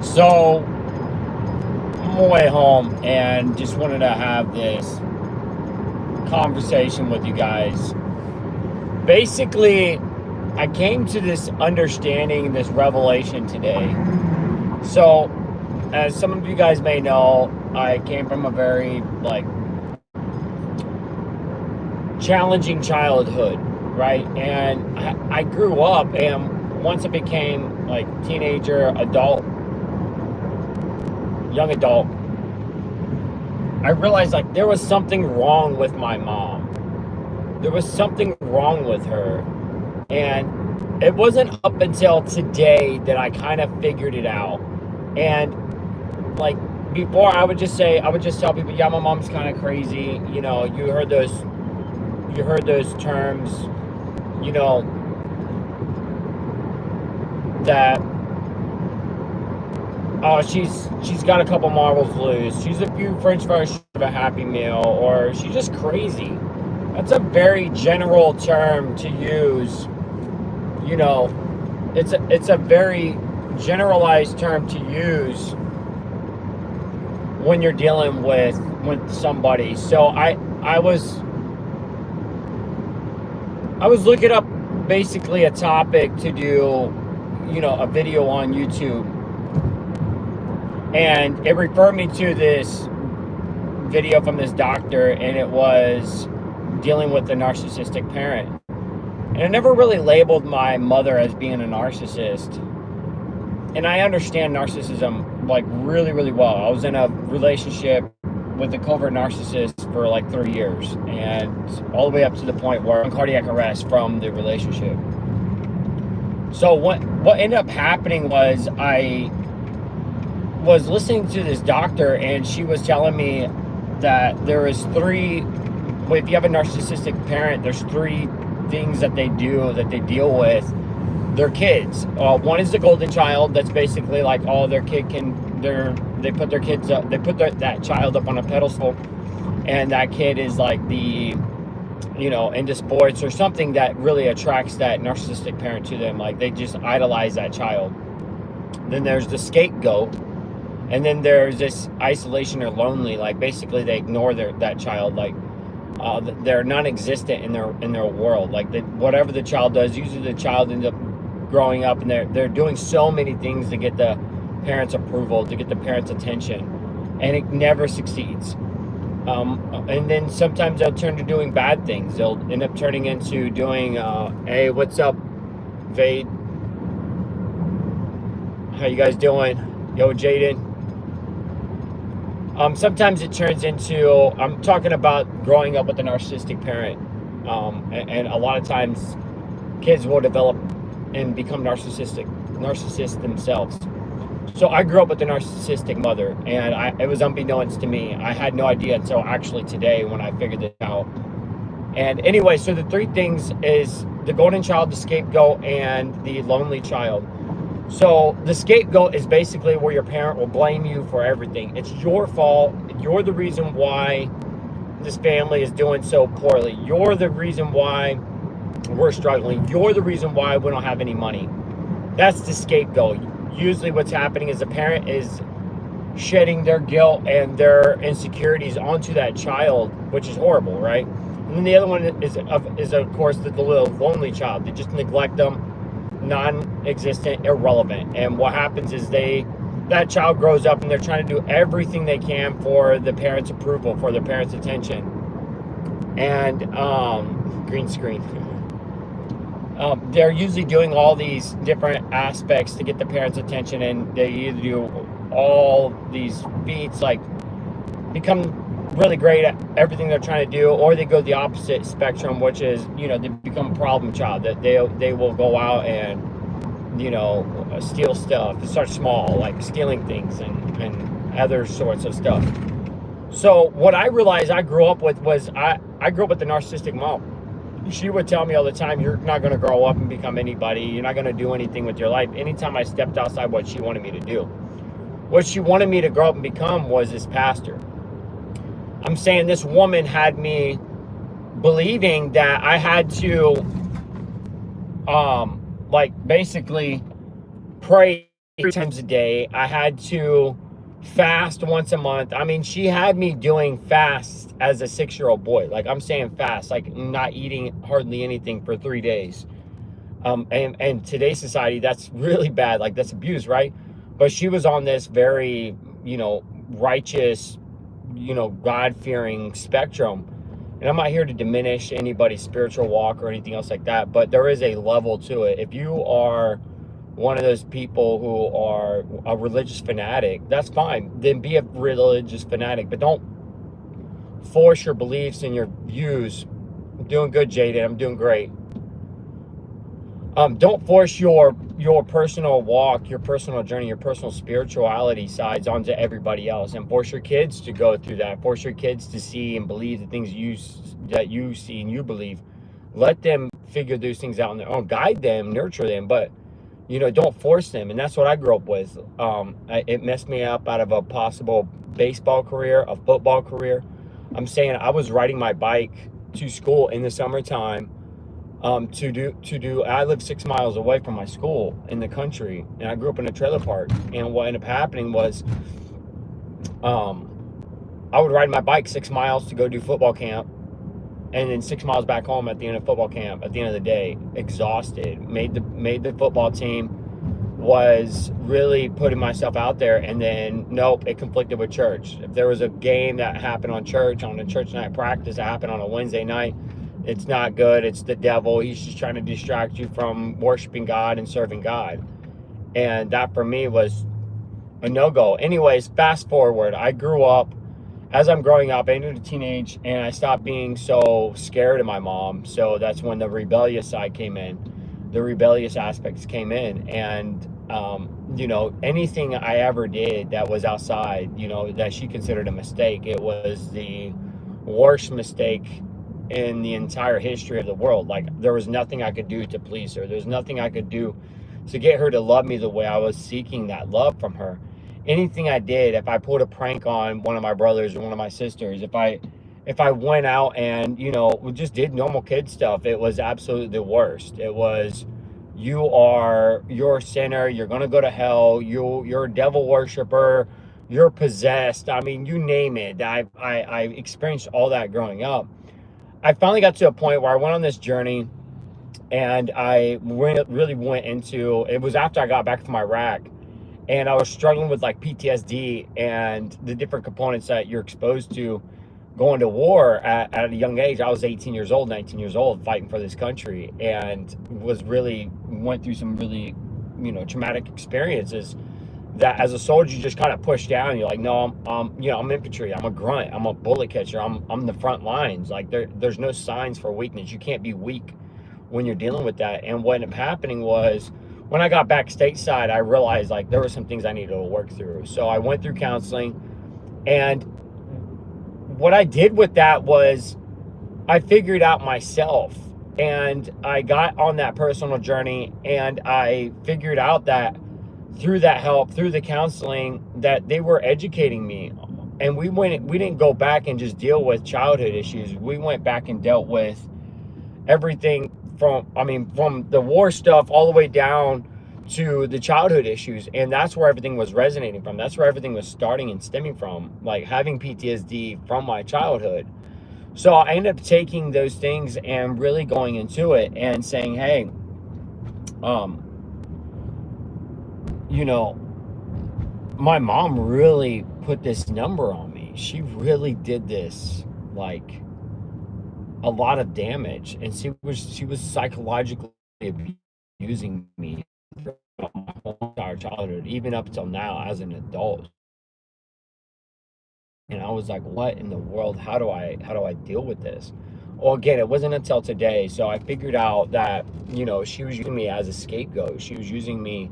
So, I'm on my way home and just wanted to have this conversation with you guys. Basically, I came to this understanding, this revelation today. So, as some of you guys may know, I came from a very challenging childhood, right? And I grew up, and once I became teenager, adult, young adult, I realized there was something wrong with my mom. There was something wrong with her. And it wasn't up until today that I kind of figured it out. And like before, I would just tell people, yeah, my mom's kind of crazy. You heard those terms, you know, that oh, she's got a couple marbles loose. She's a few French fries short of a Happy Meal, or she's just crazy. That's a very general term to use. You know, it's a very generalized term to use when you're dealing with somebody. So I was looking up basically a topic to do, a video on YouTube, and it referred me to this video from this doctor, and it was dealing with a narcissistic parent. And I never really labeled my mother as being a narcissist. And I understand narcissism really, really well. I was in a relationship with a covert narcissist for 3 years, and all the way up to the point where I'm in cardiac arrest from the relationship. So what ended up happening was I was listening to this doctor, and she was telling me that there is if you have a narcissistic parent, there's three things that they deal with their kids. One is the golden child. That's basically their kid they put their kids up, that child up on a pedestal, and that kid is into sports or something that really attracts that narcissistic parent to them. They just idolize that child. Then there's the scapegoat, and then there's this isolation or lonely. Basically they ignore that child. They're non-existent in their world. Whatever the child does, usually the child ends up growing up, and they're doing so many things to get the parents' approval, to get the parents' attention, and it never succeeds. And then sometimes they'll turn to doing bad things. They'll end up turning into doing, hey, what's up, Vade? How you guys doing? Yo, Jaden. Sometimes it turns into, I'm talking about growing up with a narcissistic parent. And a lot of times kids will develop and become narcissists themselves. So I grew up with a narcissistic mother, and it was unbeknownst to me. I had no idea until actually today when I figured this out. And anyway, so the three things is the golden child, the scapegoat, and the lonely child. So the scapegoat is basically where your parent will blame you for everything. It's your fault. You're the reason why this family is doing so poorly. You're the reason why we're struggling. You're the reason why we don't have any money. That's the scapegoat. Usually what's happening is the parent is shedding their guilt and their insecurities onto that child, which is horrible, right? And then the other one is of course the little lonely child. They just neglect them, non-existent, irrelevant. And what happens is that child grows up, and they're trying to do everything they can for the parents' approval, for their parents' attention. And green screen. They're usually doing all these different aspects to get the parents' attention, and they either do all these feats, become really great at everything they're trying to do, or they go the opposite spectrum, which is, they become a problem child. That they will go out and, steal stuff. They start small, stealing things and other sorts of stuff. So what I realized I grew up with was I grew up with the narcissistic mom. She would tell me all the time, you're not going to grow up and become anybody. You're not going to do anything with your life. Anytime I stepped outside what she wanted me to do. What she wanted me to grow up and become was this pastor. I'm saying this woman had me believing that I had to, basically pray 3 times a day. I had to fast once a month. I mean, she had me doing fast as a 6-year-old boy. Like, I'm saying fast, like not eating hardly anything for 3 days. And today's society, that's really bad. Like, that's abuse, right? But she was on this very, righteous, God-fearing spectrum. And I'm not here to diminish anybody's spiritual walk or anything else like that, but there is a level to it. If you are one of those people who are a religious fanatic, that's fine. Then be a religious fanatic, but don't force your beliefs and your views. I'm doing good, Jaden. I'm doing great. Don't force your personal walk, your personal journey, your personal spirituality sides onto everybody else, and force your kids to go through that. Force your kids to see and believe the things that you see and you believe. Let them figure those things out on their own. Guide them, nurture them, but don't force them. And that's what I grew up with. It messed me up out of a possible baseball career, a football career. I'm saying I was riding my bike to school in the summertime. I live 6 miles away from my school in the country, and I grew up in a trailer park. And what ended up happening was, I would ride my bike 6 miles to go do football camp, and then 6 miles back home at the end of football camp. At the end of the day, exhausted. Made the football team. Was really putting myself out there, and then nope, it conflicted with church. If there was a game that happened on a church night practice that happened on a Wednesday night, it's not good. It's the devil. He's just trying to distract you from worshiping God and serving God. And that for me was a no-go. Anyways, fast forward. I grew up. As I'm growing up, I entered a teenage, and I stopped being so scared of my mom. So that's when the rebellious side came in. The rebellious aspects came in. And, anything I ever did that was outside, that she considered a mistake, it was the worst mistake in the entire history of the world. Like, there was nothing I could do to please her. There's nothing I could do to get her to love me the way I was seeking that love from her. Anything I did, if I pulled a prank on one of my brothers or one of my sisters, if I went out and we just did normal kid stuff, it was absolutely the worst. It was, you're a sinner, you're gonna go to hell, you're a devil worshiper, you're possessed. I mean, you name it. I experienced all that growing up. I finally got to a point where I went on this journey, and I really went into, it was after I got back from Iraq, and I was struggling with like PTSD and the different components that you're exposed to going to war at a young age. I was 18 years old, 19 years old, fighting for this country, and went through some really, traumatic experiences that as a soldier you just kind of push down. You're like, no, I'm infantry, I'm a grunt, I'm a bullet catcher, I'm the front lines. Like, there's no signs for weakness. You can't be weak when you're dealing with that. And what ended up happening was, when I got back stateside, I realized like there were some things I needed to work through. So I went through counseling, and what I did with that was I figured out myself, and I got on that personal journey, and I figured out that through that help, through the counseling, that they were educating me. And we didn't go back and just deal with childhood issues. We went back and dealt with everything from the war stuff all the way down to the childhood issues. And that's where everything was resonating from. That's where everything was starting and stemming from, like having PTSD from my childhood. So I ended up taking those things and really going into it and saying, hey, my mom really put this number on me. She really did this, like, a lot of damage, and she was psychologically abusing me throughout my whole entire childhood, even up till now as an adult. And I was like, what in the world? How do I deal with this? Well, again, it wasn't until today. So I figured out that, she was using me as a scapegoat. She was using me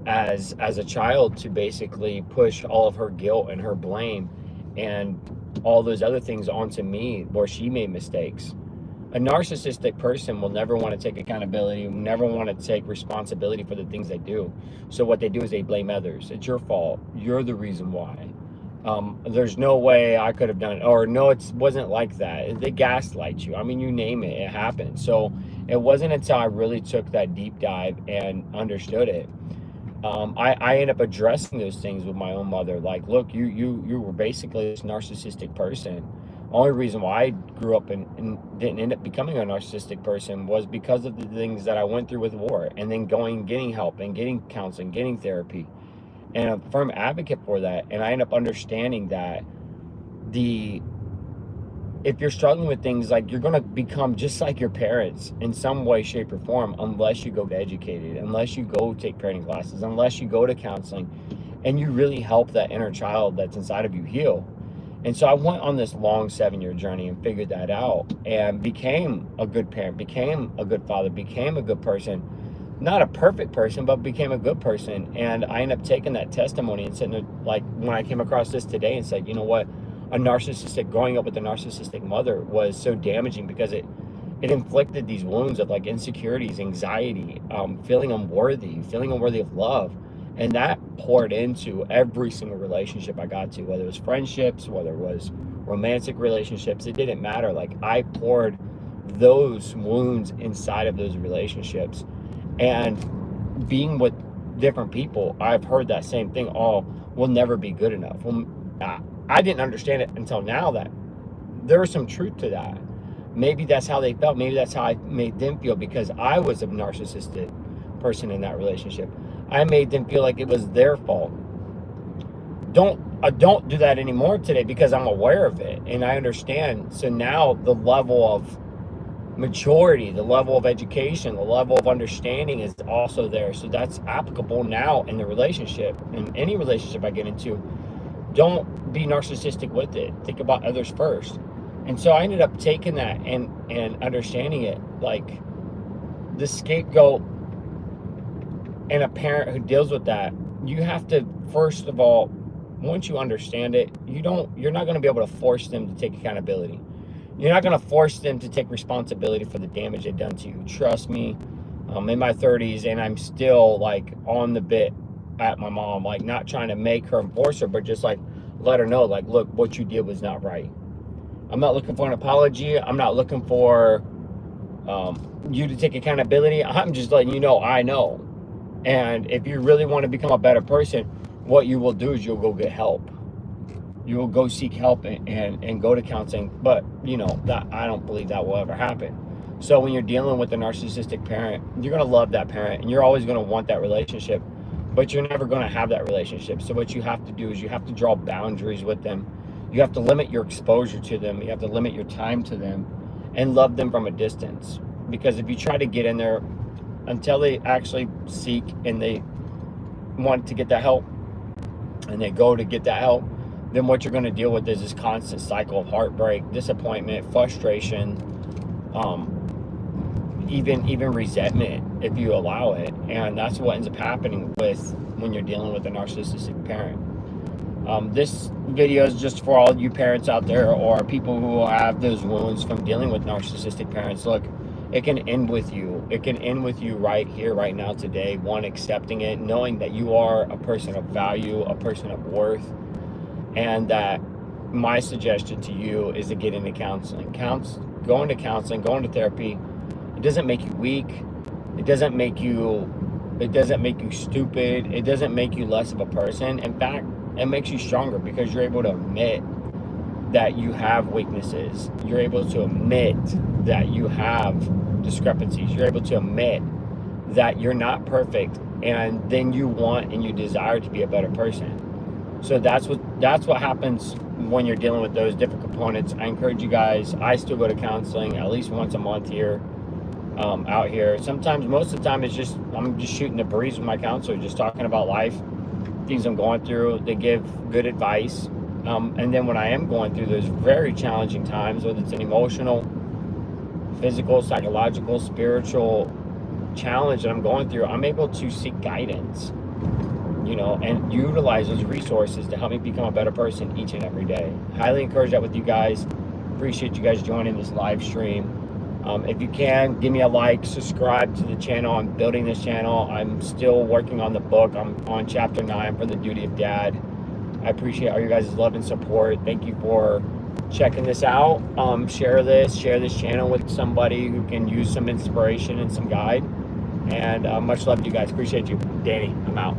as a child to basically push all of her guilt and her blame and all those other things onto me where she made mistakes. A narcissistic person will never want to take accountability, never want to take responsibility for the things they do. So what they do is they blame others. It's your fault. You're the reason why. There's no way I could have done it. Or no, it wasn't like that. They gaslight you. I mean, you name it, it happened. So it wasn't until I really took that deep dive and understood it I end up addressing those things with my own mother. Like, look, you were basically this narcissistic person. Only reason why I grew up and didn't end up becoming a narcissistic person was because of the things that I went through with war, and then going, getting help, and getting counseling, getting therapy, and I'm a firm advocate for that. And I end up understanding that the if you're struggling with things, like, you're going to become just like your parents in some way, shape, or form, unless you go get educated, unless you go take parenting classes, unless you go to counseling, and you really help that inner child that's inside of you heal. And so I went on this long 7-year journey and figured that out, and became a good parent, became a good father, became a good person. Not a perfect person, but became a good person. And I ended up taking that testimony and sitting there, like, when I came across this today, and said, you know what? Growing up with a narcissistic mother was so damaging, because it inflicted these wounds of, like, insecurities, anxiety, feeling unworthy of love. And that poured into every single relationship I got to, whether it was friendships, whether it was romantic relationships, it didn't matter. Like, I poured those wounds inside of those relationships. And being with different people, I've heard that same thing. Oh, we'll never be good enough. Well, I didn't understand it until now, that there was some truth to that. Maybe that's how they felt. Maybe that's how I made them feel, because I was a narcissistic person in that relationship. I made them feel like it was their fault. I don't do that anymore today, because I'm aware of it and I understand. So now the level of maturity, the level of education, the level of understanding is also there. So that's applicable now in the relationship, in any relationship I get into. Don't be narcissistic with it. Think about others first. And so I ended up taking that and understanding it, like, the scapegoat and a parent who deals with that. You have to, first of all, once you understand it, you're not going to be able to force them to take accountability. You're not going to force them to take responsibility for the damage they've done to you. Trust me, I'm in my 30s and I'm still, like, on the bit at my mom, like, not trying to make her and force her, but just, like, let her know, like, look, what you did was not right. I'm not looking for an apology. I'm not looking for you to take accountability. I'm just letting you know I know. And if you really want to become a better person, what you will do is you'll go get help. You will go seek help and go to counseling. But, that I don't believe that will ever happen. So when you're dealing with a narcissistic parent, you're going to love that parent and you're always going to want that relationship, but you're never going to have that relationship. So what you have to do is you have to draw boundaries with them. You have to limit your exposure to them. You have to limit your time to them and love them from a distance. Because if you try to get in there until they actually seek and they want to get that help and they go to get that help, then what you're going to deal with is this constant cycle of heartbreak, disappointment, frustration, even resentment if you allow it. And that's what ends up happening when you're dealing with a narcissistic parent. This video is just for all you parents out there, or people who have those wounds from dealing with narcissistic parents. Look, it can end with you. It can end with you right here, right now, today. One, accepting it, knowing that you are a person of value, a person of worth, and that my suggestion to you is to get into counseling. Going to counseling, going to therapy, it doesn't make you weak. It doesn't make you stupid. It doesn't make you less of a person. In fact, it makes you stronger, because you're able to admit that you have weaknesses. You're able to admit that you have discrepancies. You're able to admit that you're not perfect, and then you want and you desire to be a better person. So that's what happens when you're dealing with those different components. I encourage you guys. I still go to counseling at least once a month here, out here. Sometimes, most of the time, I'm just shooting the breeze with my counselor, just talking about life, things I'm going through. They give good advice. And then when I am going through those very challenging times, whether it's an emotional, physical, psychological, spiritual challenge that I'm going through, I'm able to seek guidance, and utilize those resources to help me become a better person each and every day. Highly encourage that with you guys. Appreciate you guys joining this live stream. If you can, give me a like, subscribe to the channel. I'm building this channel. I'm still working on the book. I'm on chapter 9 for the duty of dad. I appreciate all you guys' love and support. Thank you for checking this out. Share this channel with somebody who can use some inspiration and some guide. And much love to you guys. Appreciate you. Danny, I'm out.